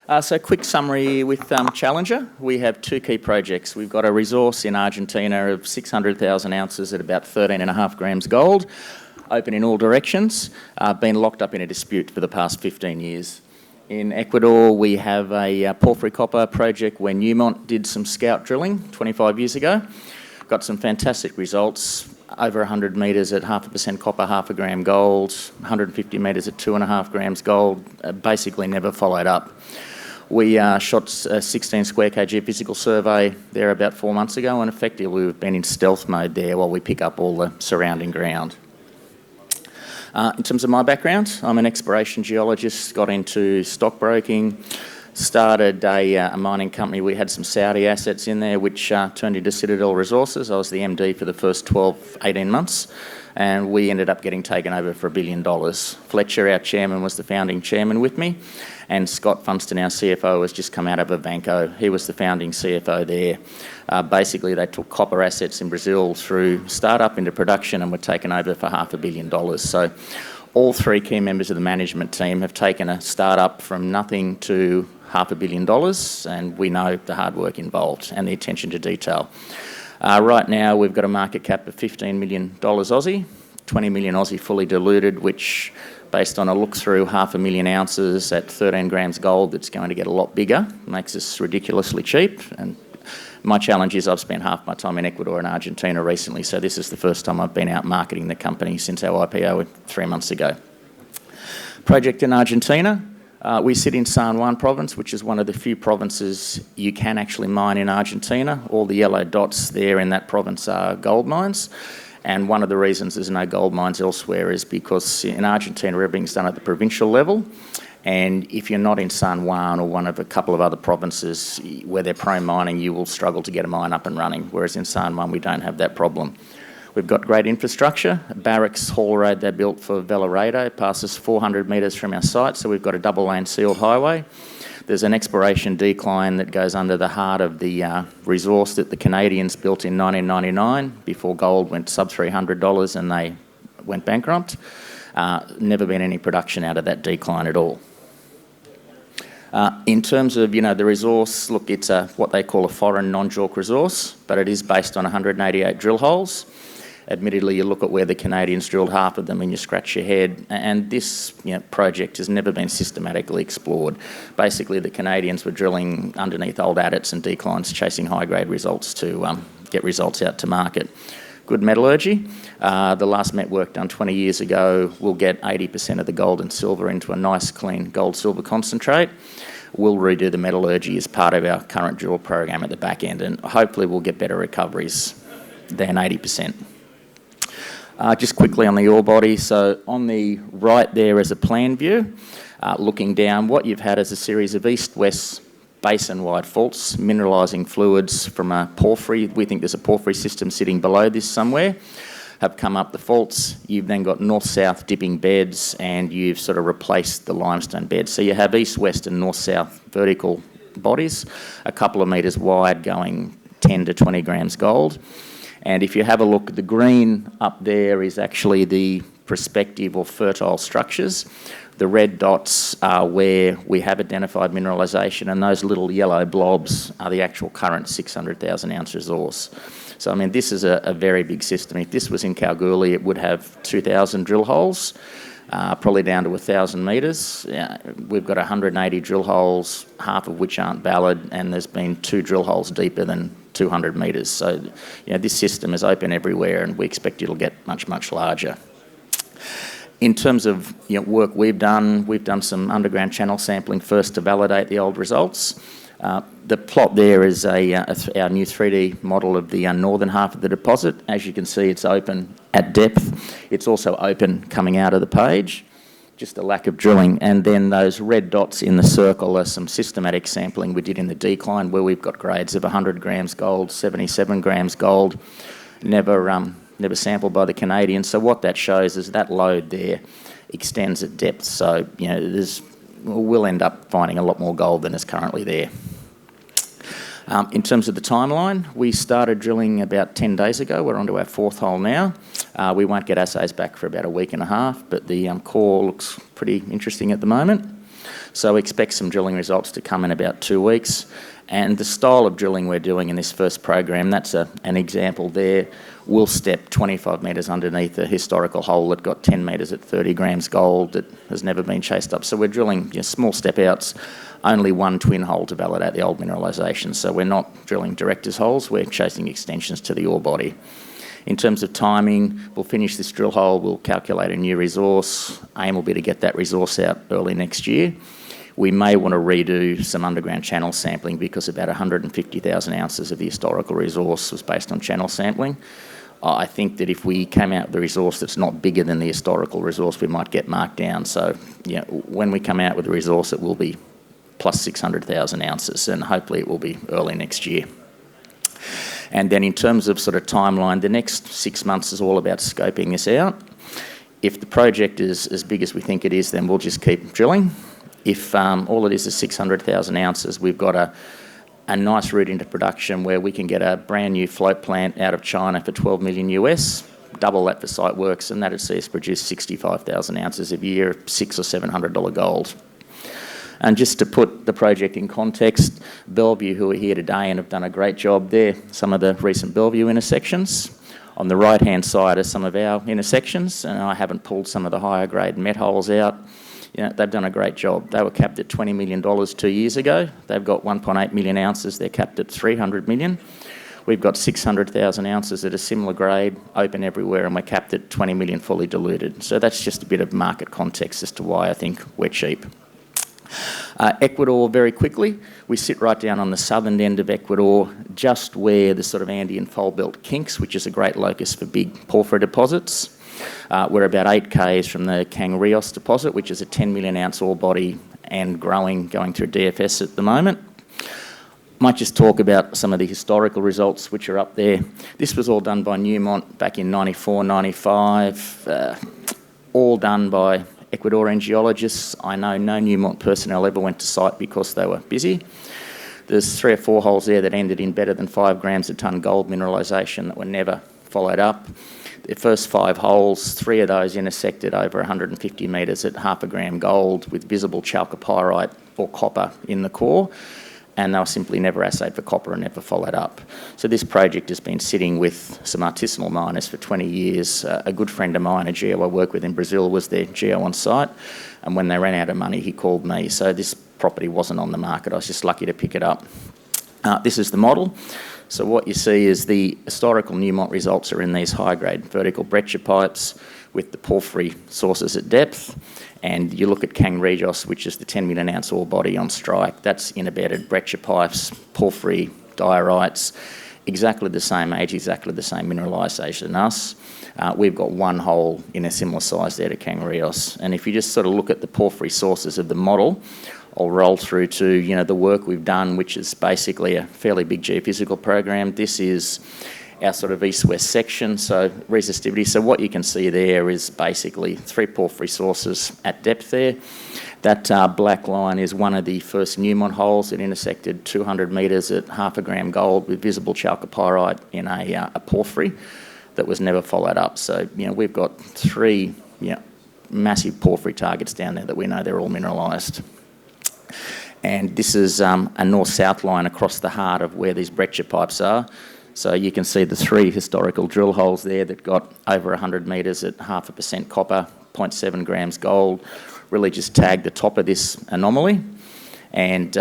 So quick summary with Challenger. We have two key projects. We've got a resource in Argentina of 600,000 ounces at about 13.5 grams gold, open in all directions, been locked up in a dispute for the past 15 years. In Ecuador, we have a porphyry copper project where Newmont did some scout drilling 25 years ago. Got some fantastic results, over 100 metres at 0.5% copper, 0.5 gram gold, 150 metres at 2.5 grams gold, basically never followed up. We shot a 16 square kg physical survey there about 4 months ago, and effectively we've been in stealth mode there while we pick up all the surrounding ground. In terms of my background, I'm an exploration geologist, got into stockbroking, started a mining company. We had some Saudi assets in there which turned into Citadel Resources. I was the MD for the first 12, 18 months, and we ended up getting taken over for $1 billion. Fletcher, our chairman, was the founding chairman with me, and Scott Funston, our CFO, has just come out of Avanco. He was the founding CFO there. Basically, they took copper assets in Brazil through startup into production and were taken over for $500 million. So all three key members of the management team have taken a startup from nothing to $500 million, and we know the hard work involved and the attention to detail. Right now, we've got a market cap of $15 million Aussie, 20 million Aussie fully diluted, which, based on a look through 500,000 ounces at 13 grams gold, that's going to get a lot bigger, makes us ridiculously cheap. And my challenge is I've spent half my time in Ecuador and Argentina recently, so this is the first time I've been out marketing the company since our IPO 3 months ago. Project in Argentina. We sit in San Juan province, which is one of the few provinces you can actually mine in Argentina. All the yellow dots there in that province are gold mines. And one of the reasons there's no gold mines elsewhere is because in Argentina everything's done at the provincial level. And if you're not in San Juan or one of a couple of other provinces where they're pro-mining, you will struggle to get a mine up and running. Whereas in San Juan we don't have that problem. We've got great infrastructure. Barracks haul road they built for Velaredo passes 400 metres from our site, so we've got a double-lane sealed highway. There's an exploration decline that goes under the heart of the resource that the Canadians built in 1999 before gold went sub $300 and they went bankrupt. Never been any production out of that decline at all. In terms of the resource, look, it's what they call a foreign non-JORC resource, but it is based on 188 drill holes. Admittedly, you look at where the Canadians drilled half of them and you scratch your head, and this project has never been systematically explored. Basically, the Canadians were drilling underneath old adits and declines, chasing high-grade results to get results out to market. Good metallurgy. The last met work done 20 years ago will get 80% of the gold and silver into a nice, clean gold-silver concentrate. We'll redo the metallurgy as part of our current drill program at the back end, and hopefully we'll get better recoveries than 80%. Just quickly on the ore body, so on the right there is a plan view. Looking down, what you've had is a series of east-west basin-wide faults, mineralising fluids from a porphyry. We think there's a porphyry system sitting below this somewhere, have come up the faults. You've then got north-south dipping beds, and you've sort of replaced the limestone beds. So you have east-west and north-south vertical bodies, a couple of metres wide, going 10 to 20 grams gold. And if you have a look, the green up there is actually the prospective or fertile structures. The red dots are where we have identified mineralisation, and those little yellow blobs are the actual current 600,000 ounce resource. So, I mean, this is a very big system. If this was in Kalgoorlie, it would have 2,000 drill holes, probably down to 1,000 metres. We've got 180 drill holes, half of which aren't valid, and there's been 2 drill holes deeper than 200 metres. So, this system is open everywhere, and we expect it'll get much, much larger. In terms of work we've done some underground channel sampling first to validate the old results. The plot there is our new 3D model of the northern half of the deposit. As you can see, it's open at depth. It's also open coming out of the page, just a lack of drilling. And then those red dots in the circle are some systematic sampling we did in the decline, where we've got grades of 100 grams gold, 77 grams gold, never sampled by the Canadians. So what that shows is that lode there extends at depth. So, we'll end up finding a lot more gold than is currently there. In terms of the timeline, we started drilling about 10 days ago. We're onto our 4th hole now. We won't get assays back for about a week and a half, but the core looks pretty interesting at the moment. So we expect some drilling results to come in about 2 weeks. And the style of drilling we're doing in this first program, that's an example there. We'll step 25 metres underneath a historical hole that got 10 metres at 30 grams gold that has never been chased up. So we're drilling small step outs, only one twin hole to validate the old mineralisation. So we're not drilling directors holes, we're chasing extensions to the ore body. In terms of timing, we'll finish this drill hole, we'll calculate a new resource. Aim will be to get that resource out early next year. We may want to redo some underground channel sampling because about 150,000 ounces of the historical resource was based on channel sampling. I think that if we came out with a resource that's not bigger than the historical resource, we might get marked down. So, when we come out with a resource, it will be plus 600,000 ounces, and hopefully it will be early next year. And then in terms of sort of timeline, the next 6 months is all about scoping this out. If the project is as big as we think it is, then we'll just keep drilling. If all it is 600,000 ounces, we've got a nice route into production where we can get a brand new float plant out of China for 12 million US, double that for site works, and that'd see us produce 65,000 ounces a year, $600 or $700 gold. And just to put the project in context, Bellevue, who are here today and have done a great job there, some of the recent Bellevue intersections. On the right-hand side are some of our intersections, and I haven't pulled some of the higher grade met holes out. They've done a great job. They were capped at $20 million 2 years ago. They've got 1.8 million ounces. They're capped at 300 million. We've got 600,000 ounces at a similar grade, open everywhere, and we're capped at 20 million fully diluted. So that's just a bit of market context as to why I think we're cheap. Ecuador, very quickly, we sit right down on the southern end of Ecuador, just where the sort of Andean fold belt kinks, which is a great locus for big porphyry deposits. We're about 8 k's from the Cangrejos deposit, which is a 10 million ounce ore body and growing, going through DFS at the moment. Might just talk about some of the historical results which are up there. This was all done by Newmont back in 94, 95, all done by Ecuadorian geologists. I know no Newmont personnel ever went to site because they were busy. There's 3 or 4 holes there that ended in better than 5 grams a tonne gold mineralisation that were never followed up. The first 5 holes, 3 of those intersected over 150 metres at half a gram gold with visible chalcopyrite or copper in the core, and they were simply never assayed for copper and never followed up. So this project has been sitting with some artisanal miners for 20 years. A good friend of mine, a geo I work with in Brazil, was their geo on site, and when they ran out of money, he called me. So this property wasn't on the market. I was just lucky to pick it up. This is the model. So what you see is the historical Newmont results are in these high-grade vertical breccia pipes with the porphyry sources at depth, and you look at Cangrejos, which is the 10 million ounce ore body on strike. That's interbedded breccia pipes, porphyry, diorites, exactly the same age, exactly the same mineralisation as us. We've got 1 hole in a similar size there to Cangrejos, and if you just sort of look at the porphyry sources of the model, I'll roll through to the work we've done, which is basically a fairly big geophysical program. This is our sort of east-west section, so resistivity. So what you can see there is basically 3 porphyry sources at depth there. That black line is one of the first Newmont holes. It intersected 200 metres at half a gram gold with visible chalcopyrite in a porphyry that was never followed up. So we've got 3 massive porphyry targets down there that we know they're all mineralised. And this is a north-south line across the heart of where these breccia pipes are. So you can see the 3 historical drill holes there that got over 100 metres at 0.5% copper, 0.7 grams gold, really just tagged the top of this anomaly. And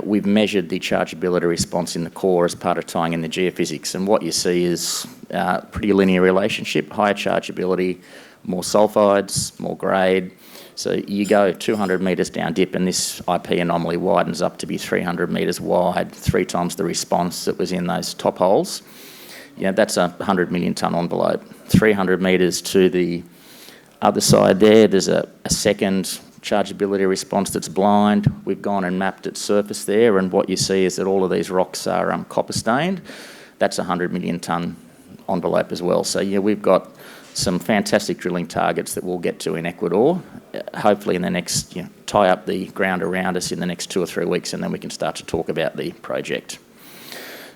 we've measured the chargeability response in the core as part of tying in the geophysics. And what you see is a pretty linear relationship, higher chargeability, more sulfides, more grade. So you go 200 metres down dip and this IP anomaly widens up to be 300 metres wide, 3 times the response that was in those top holes. That's a 100 million tonne envelope. 300 metres to the other side there, there's a second chargeability response that's blind. We've gone and mapped its surface there, and what you see is that all of these rocks are copper stained. That's a 100 million tonne envelope as well. So we've got some fantastic drilling targets that we'll get to in Ecuador, hopefully in the next, tie up the ground around us in the next 2 or 3 weeks, and then we can start to talk about the project.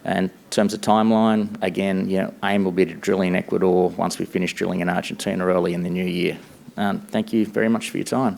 And in terms of timeline, again, aim will be to drill in Ecuador once we finish drilling in Argentina early in the new year. Thank you very much for your time.